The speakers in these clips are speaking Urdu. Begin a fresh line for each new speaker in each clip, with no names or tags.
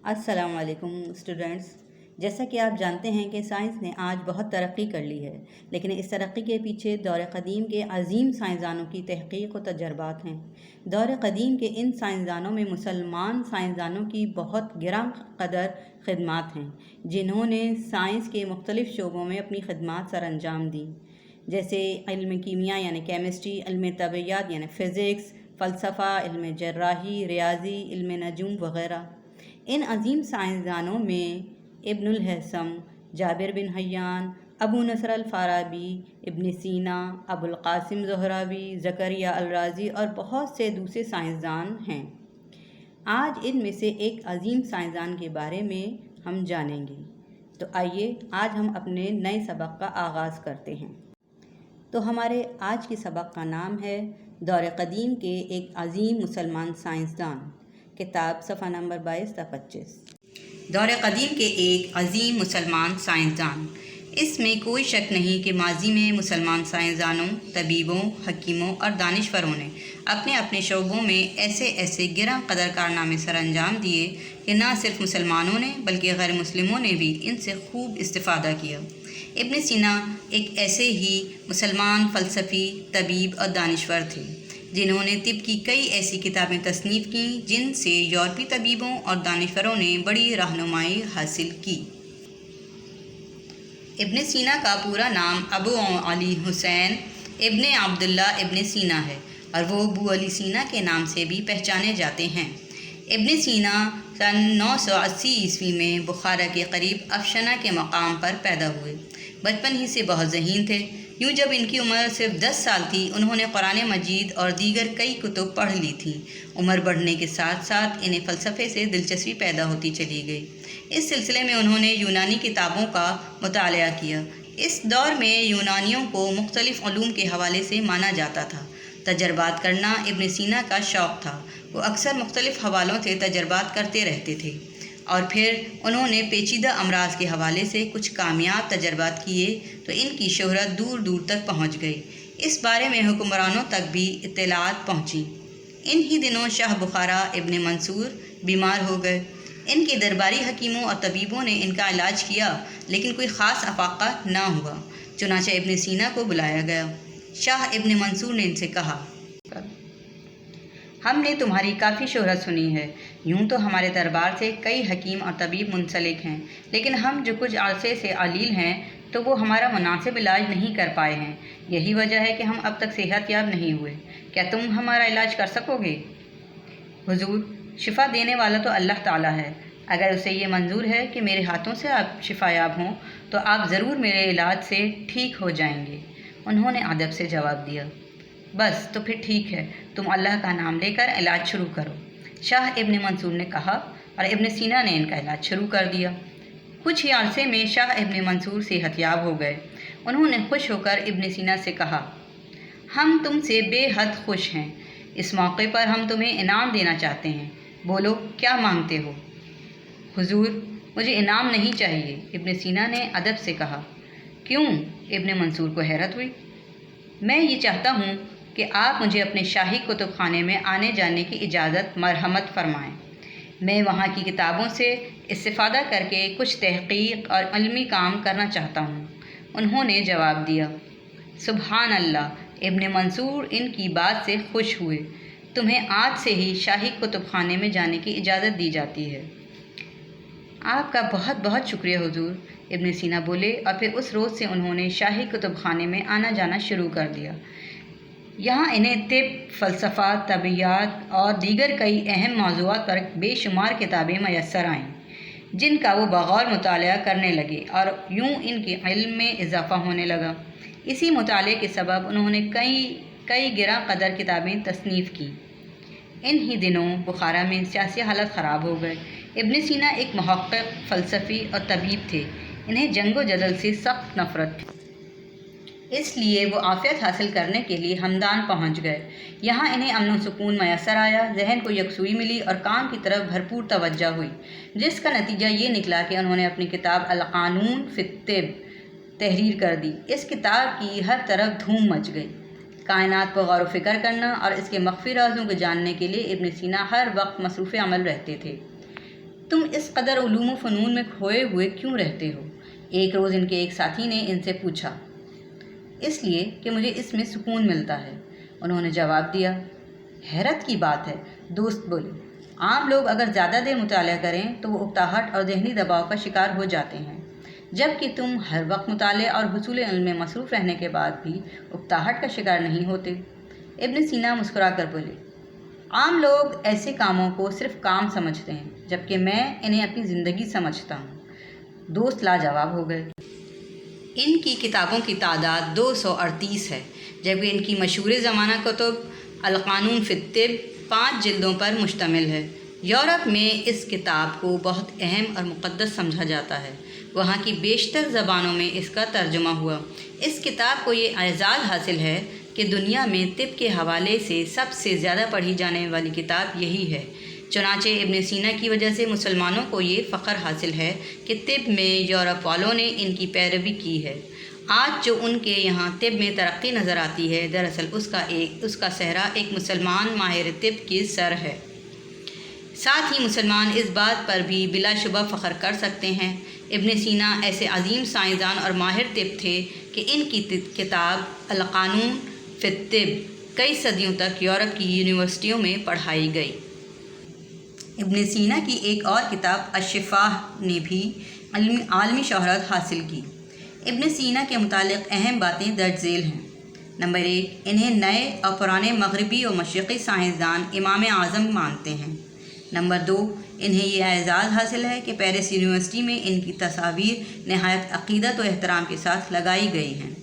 السلام علیکم اسٹوڈنٹس، جیسا کہ آپ جانتے ہیں کہ سائنس نے آج بہت ترقی کر لی ہے، لیکن اس ترقی کے پیچھے دور قدیم کے عظیم سائنسدانوں کی تحقیق و تجربات ہیں۔ دور قدیم کے ان سائنسدانوں میں مسلمان سائنسدانوں کی بہت گراں قدر خدمات ہیں، جنہوں نے سائنس کے مختلف شعبوں میں اپنی خدمات سر انجام دیں، جیسے علم کیمیا یعنی کیمسٹری، علم طبیعیات یعنی فزکس، فلسفہ، علم جراحی، ریاضی، علم نجوم وغیرہ۔ ان عظیم سائنسدانوں میں ابن الہیثم، جابر بن حیان، ابو نصر الفارابی، ابن سینا، ابو القاسم زہراوی، زکریہ الرازی اور بہت سے دوسرے سائنسدان ہیں۔ آج ان میں سے ایک عظیم سائنسدان کے بارے میں ہم جانیں گے، تو آئیے آج ہم اپنے نئے سبق کا آغاز کرتے ہیں۔ تو ہمارے آج کے سبق کا نام ہے دور قدیم کے ایک عظیم مسلمان سائنسدان۔ کتاب صفحہ نمبر 22 تا 25۔ دور قدیم کے ایک عظیم مسلمان سائنسدان۔ اس میں کوئی شک نہیں کہ ماضی میں مسلمان سائنسدانوں، طبیبوں، حکیموں اور دانشوروں نے اپنے اپنے شعبوں میں ایسے گراں قدر کارنامے سر انجام دیے کہ نہ صرف مسلمانوں نے بلکہ غیر مسلموں نے بھی ان سے خوب استفادہ کیا۔ ابن سینا ایک ایسے ہی مسلمان فلسفی، طبیب اور دانشور تھے جنہوں نے طب کی کئی ایسی کتابیں تصنیف کیں جن سے یورپی طبیبوں اور دانشوروں نے بڑی رہنمائی حاصل کی۔ ابن سینا کا پورا نام ابو علی حسین ابن عبداللہ ابن سینا ہے اور وہ ابو علی سینا کے نام سے بھی پہچانے جاتے ہیں۔ ابن سینا سن 980 عیسوی میں بخارا کے قریب افشنہ کے مقام پر پیدا ہوئے۔ بچپن ہی سے بہت ذہین تھے۔ یوں جب ان کی عمر صرف 10 سال تھی انہوں نے قرآن مجید اور دیگر کئی کتب پڑھ لی تھیں۔ عمر بڑھنے کے ساتھ ساتھ انہیں فلسفے سے دلچسپی پیدا ہوتی چلی گئی۔ اس سلسلے میں انہوں نے یونانی کتابوں کا مطالعہ کیا۔ اس دور میں یونانیوں کو مختلف علوم کے حوالے سے مانا جاتا تھا۔ تجربات کرنا ابن سینا کا شوق تھا۔ وہ اکثر مختلف حوالوں سے تجربات کرتے رہتے تھے اور پھر انہوں نے پیچیدہ امراض کے حوالے سے کچھ کامیاب تجربات کیے تو ان کی شہرت دور دور تک پہنچ گئی۔ اس بارے میں حکمرانوں تک بھی اطلاعات پہنچیں۔ ان ہی دنوں شاہ بخارا ابن منصور بیمار ہو گئے۔ ان کے درباری حکیموں اور طبیبوں نے ان کا علاج کیا لیکن کوئی خاص افاقہ نہ ہوا۔ چنانچہ ابن سینا کو بلایا گیا۔ شاہ ابن منصور نے ان سے کہا، ہم نے تمہاری کافی شہرت سنی ہے۔ یوں تو ہمارے دربار سے کئی حکیم اور طبیب منسلک ہیں، لیکن ہم جو کچھ عرصے سے علیل ہیں تو وہ ہمارا مناسب علاج نہیں کر پائے ہیں۔ یہی وجہ ہے کہ ہم اب تک صحت یاب نہیں ہوئے۔ کیا تم ہمارا علاج کر سکو گے؟ حضور، شفا دینے والا تو اللہ تعالیٰ ہے۔ اگر اسے یہ منظور ہے کہ میرے ہاتھوں سے آپ شفا یاب ہوں تو آپ ضرور میرے علاج سے ٹھیک ہو جائیں گے۔ انہوں نے ادب سے جواب دیا، بس تو پھر ٹھیک ہے، تم اللہ کا نام لے کر علاج شروع کرو۔ شاہ ابن منصور نے کہا اور ابن سینا نے ان کا علاج شروع کر دیا۔ کچھ ہی عرصے میں شاہ ابن منصور صحت یاب ہو گئے۔ انہوں نے خوش ہو کر ابن سینا سے کہا، ہم تم سے بے حد خوش ہیں۔ اس موقع پر ہم تمہیں انعام دینا چاہتے ہیں۔ بولو کیا مانگتے ہو؟ حضور، مجھے انعام نہیں چاہیے، ابن سینا نے ادب سے کہا۔ کیوں؟ ابن منصور کو حیرت ہوئی۔ میں یہ چاہتا ہوں کہ آپ مجھے اپنے شاہی کتب خانے میں آنے جانے کی اجازت مرحمت فرمائیں۔ میں وہاں کی کتابوں سے استفادہ کر کے کچھ تحقیق اور علمی کام کرنا چاہتا ہوں۔ انہوں نے جواب دیا، سبحان اللہ، ابن منصور ان کی بات سے خوش ہوئے۔ تمہیں آج سے ہی شاہی کتب خانے میں جانے کی اجازت دی جاتی ہے۔ آپ کا بہت بہت شکریہ حضور، ابن سینا بولے اور پھر اس روز سے انہوں نے شاہی کتب خانے میں آنا جانا شروع کر دیا۔ یہاں انہیں طب، فلسفہ، طبیعیات اور دیگر کئی اہم موضوعات پر بے شمار کتابیں میسر آئیں جن کا وہ بغور مطالعہ کرنے لگے اور یوں ان کے علم میں اضافہ ہونے لگا۔ اسی مطالعے کے سبب انہوں نے کئی گراں قدر کتابیں تصنیف کیں۔ ان ہی دنوں بخارا میں سیاسی حالت خراب ہو گئے۔ ابن سینا ایک محقق، فلسفی اور طبیب تھے۔ انہیں جنگ و جدل سے سخت نفرت تھی، اس لیے وہ عافیت حاصل کرنے کے لیے ہمدان پہنچ گئے۔ یہاں انہیں امن و سکون میسر آیا، ذہن کو یکسوئی ملی اور کام کی طرف بھرپور توجہ ہوئی، جس کا نتیجہ یہ نکلا کہ انہوں نے اپنی کتاب القانون فی الطب تحریر کر دی۔ اس کتاب کی ہر طرف دھوم مچ گئی۔ کائنات پر غور و فکر کرنا اور اس کے مخفی رازوں کو جاننے کے لیے ابن سینا ہر وقت مصروف عمل رہتے تھے۔ تم اس قدر علوم و فنون میں کھوئے ہوئے کیوں رہتے ہو؟ ایک روز ان کے ایک ساتھی نے ان سے پوچھا۔ اس لیے کہ مجھے اس میں سکون ملتا ہے، انہوں نے جواب دیا۔ حیرت کی بات ہے، دوست بولے۔ عام لوگ اگر زیادہ دیر مطالعہ کریں تو وہ اکتاہٹ اور ذہنی دباؤ کا شکار ہو جاتے ہیں، جبکہ تم ہر وقت مطالعے اور حصول علم میں مصروف رہنے کے بعد بھی اکتاہٹ کا شکار نہیں ہوتے۔ ابن سینا مسکرا کر بولے، عام لوگ ایسے کاموں کو صرف کام سمجھتے ہیں، جبکہ میں انہیں اپنی زندگی سمجھتا ہوں۔ دوست لاجواب ہو گئے۔ ان کی کتابوں کی تعداد 238 ہے، جبکہ ان کی مشہور زمانہ کتب القانون فی الطب 5 جلدوں پر مشتمل ہے۔ یورپ میں اس کتاب کو بہت اہم اور مقدس سمجھا جاتا ہے، وہاں کی بیشتر زبانوں میں اس کا ترجمہ ہوا۔ اس کتاب کو یہ اعزاز حاصل ہے کہ دنیا میں طب کے حوالے سے سب سے زیادہ پڑھی جانے والی کتاب یہی ہے۔ چنانچہ ابن سینا کی وجہ سے مسلمانوں کو یہ فخر حاصل ہے کہ طب میں یورپ والوں نے ان کی پیروی کی ہے۔ آج جو ان کے یہاں طب میں ترقی نظر آتی ہے، دراصل اس کا صحرا ایک مسلمان ماہر طب کی سر ہے۔ ساتھ ہی مسلمان اس بات پر بھی بلا شبہ فخر کر سکتے ہیں، ابن سینا ایسے عظیم سائنسدان اور ماہر طب تھے کہ ان کی کتاب القانون فی الطب کئی صدیوں تک یورپ کی یونیورسٹیوں میں پڑھائی گئی۔ ابن سینا کی ایک اور کتاب الشفاء نے بھی عالمی شہرت حاصل کی۔ ابن سینا کے متعلق اہم باتیں درج ذیل ہیں۔ نمبر 1، انہیں نئے اور پرانے مغربی اور مشرقی سائنسدان امام اعظم مانتے ہیں۔ نمبر 2، انہیں یہ اعزاز حاصل ہے کہ پیرس یونیورسٹی میں ان کی تصاویر نہایت عقیدت و احترام کے ساتھ لگائی گئی ہیں۔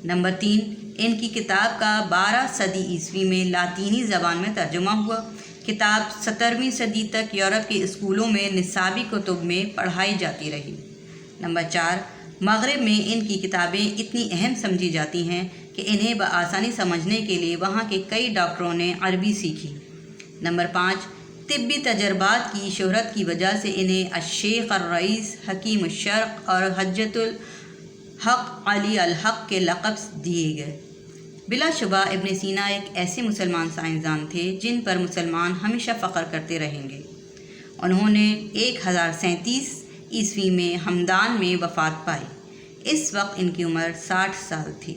نمبر 3، ان کی کتاب کا 12 صدی عیسوی میں لاطینی زبان میں ترجمہ ہوا۔ کتاب 17ویں صدی تک یورپ کے اسکولوں میں نصابی کتب میں پڑھائی جاتی رہی۔ نمبر 4، مغرب میں ان کی کتابیں اتنی اہم سمجھی جاتی ہیں کہ انہیں بآسانی سمجھنے کے لیے وہاں کے کئی ڈاکٹروں نے عربی سیکھی۔ نمبر 5، طبی تجربات کی شہرت کی وجہ سے انہیں الشیخ الرئیس، حکیم الشرق اور حجۃ الحق علی الحق کے لقب دیے گئے۔ بلا شبہ ابن سینا ایک ایسے مسلمان سائنسدان تھے جن پر مسلمان ہمیشہ فخر کرتے رہیں گے۔ انہوں نے 1037 عیسوی میں ہمدان میں وفات پائی۔ اس وقت ان کی عمر 60 سال تھی۔